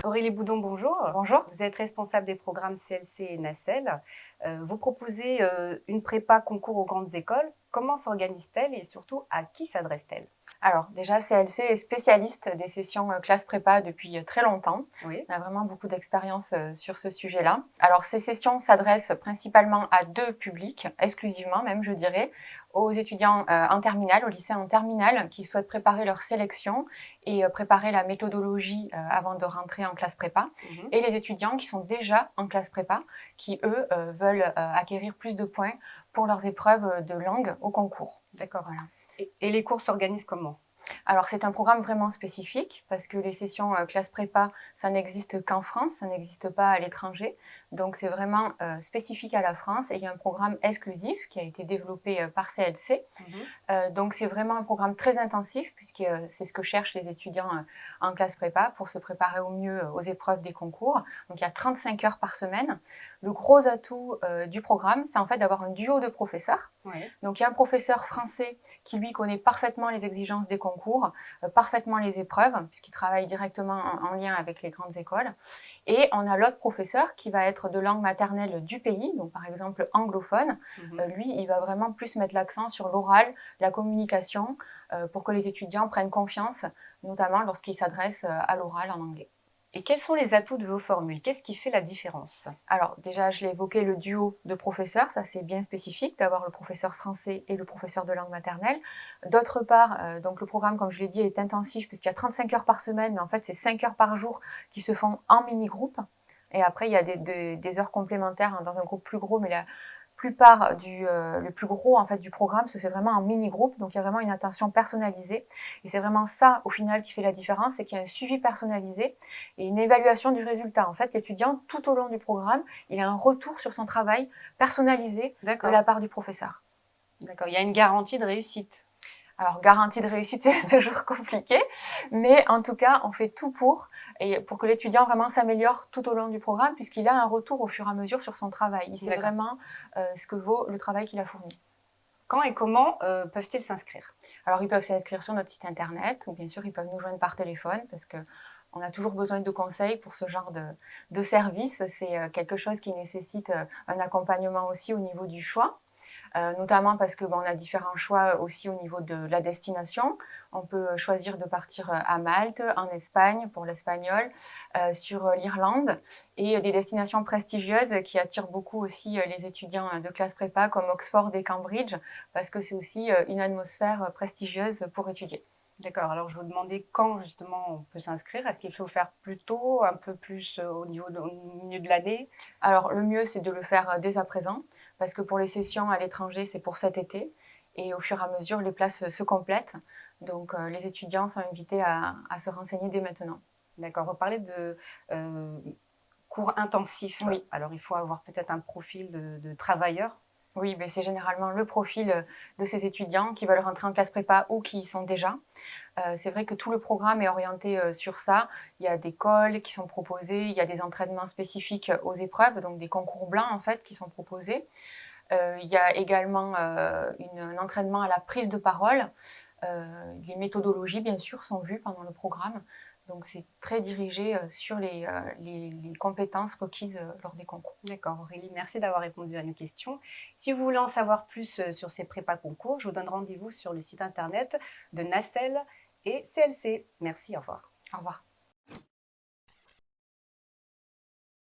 Aurélie Boudon, bonjour. Bonjour. Vous êtes responsable des programmes CLC et Nacelle. Vous proposez une prépa concours aux grandes écoles. Comment s'organise-t-elle et surtout à qui s'adresse-t-elle? Alors déjà, CLC est spécialiste des sessions classe prépa depuis très longtemps. Oui. On a vraiment beaucoup d'expérience sur ce sujet-là. Alors ces sessions s'adressent principalement à deux publics, exclusivement même je dirais, aux étudiants en terminale, au lycée en terminale, qui souhaitent préparer leur sélection et préparer la méthodologie avant de rentrer en classe prépa, et les étudiants qui sont déjà en classe prépa, qui eux veulent acquérir plus de points pour leurs épreuves de langue au concours. D'accord. Voilà. Et les cours s'organisent comment? Alors c'est un programme vraiment spécifique parce que les sessions classe prépa, ça n'existe qu'en France, ça n'existe pas à l'étranger. Donc c'est vraiment spécifique à la France et il y a un programme exclusif qui a été développé par CLC. Donc c'est vraiment un programme très intensif puisque c'est ce que cherchent les étudiants en classe prépa pour se préparer au mieux aux épreuves des concours. Donc il y a 35 heures par semaine. Le gros atout du programme, c'est en fait d'avoir un duo de professeurs. Oui. Donc il y a un professeur français qui lui connaît parfaitement les exigences des concours, parfaitement les épreuves, puisqu'il travaille directement en lien avec les grandes écoles. Et on a l'autre professeur qui va être de langue maternelle du pays, donc par exemple anglophone. Lui, il va vraiment plus mettre l'accent sur l'oral, la communication, pour que les étudiants prennent confiance, notamment lorsqu'ils s'adressent à l'oral en anglais. Et quels sont les atouts de vos formules? Qu'est-ce qui fait la différence? Alors déjà, je l'ai évoqué, le duo de professeurs, ça c'est bien spécifique d'avoir le professeur français et le professeur de langue maternelle. D'autre part, donc le programme, comme je l'ai dit, est intensif puisqu'il y a 35 heures par semaine, mais en fait c'est 5 heures par jour qui se font en mini-groupe. Et après, il y a des heures complémentaires dans un groupe plus gros, mais la plupart le plus gros en fait du programme se fait vraiment en mini-groupe, donc il y a vraiment une attention personnalisée. Et c'est vraiment ça, au final, qui fait la différence, c'est qu'il y a un suivi personnalisé et une évaluation du résultat. En fait, l'étudiant, tout au long du programme, il a un retour sur son travail personnalisé de la part du professeur. D'accord, il y a une garantie de réussite. Alors, garantie de réussite, c'est toujours compliqué, mais en tout cas, on fait tout pour que l'étudiant vraiment s'améliore tout au long du programme, puisqu'il a un retour au fur et à mesure sur son travail. Il sait vraiment ce que vaut le travail qu'il a fourni. Quand et comment peuvent-ils s'inscrire? Alors, ils peuvent s'inscrire sur notre site internet, ou bien sûr, ils peuvent nous joindre par téléphone, parce que on a toujours besoin de conseils pour ce genre de service. C'est quelque chose qui nécessite un accompagnement aussi au niveau du choix. Notamment parce que on a différents choix aussi au niveau de la destination. On peut choisir de partir à Malte, en Espagne pour l'espagnol, sur l'Irlande, et des destinations prestigieuses qui attirent beaucoup aussi les étudiants de classe prépa comme Oxford et Cambridge, parce que c'est aussi une atmosphère prestigieuse pour étudier. D'accord, alors je vous demandais quand justement on peut s'inscrire. Est-ce qu'il faut faire plus tôt, un peu plus au milieu de l'année? Alors le mieux c'est de le faire dès à présent, parce que pour les sessions à l'étranger c'est pour cet été, et au fur et à mesure les places se complètent, donc les étudiants sont invités à se renseigner dès maintenant. D'accord, vous parlez de cours intensifs. Oui. Alors il faut avoir peut-être un profil de travailleur. Oui, mais c'est généralement le profil de ces étudiants qui veulent rentrer en classe prépa ou qui y sont déjà. C'est vrai que tout le programme est orienté sur ça. Il y a des calls qui sont proposés, il y a des entraînements spécifiques aux épreuves, donc des concours blancs en fait qui sont proposés. Il y a également un entraînement à la prise de parole. Les méthodologies, bien sûr, sont vues pendant le programme. Donc, c'est très dirigé sur les compétences requises lors des concours. D'accord, Aurélie, merci d'avoir répondu à nos questions. Si vous voulez en savoir plus sur ces prépas concours, je vous donne rendez-vous sur le site internet de Nacelle et CLC. Merci, au revoir. Au revoir.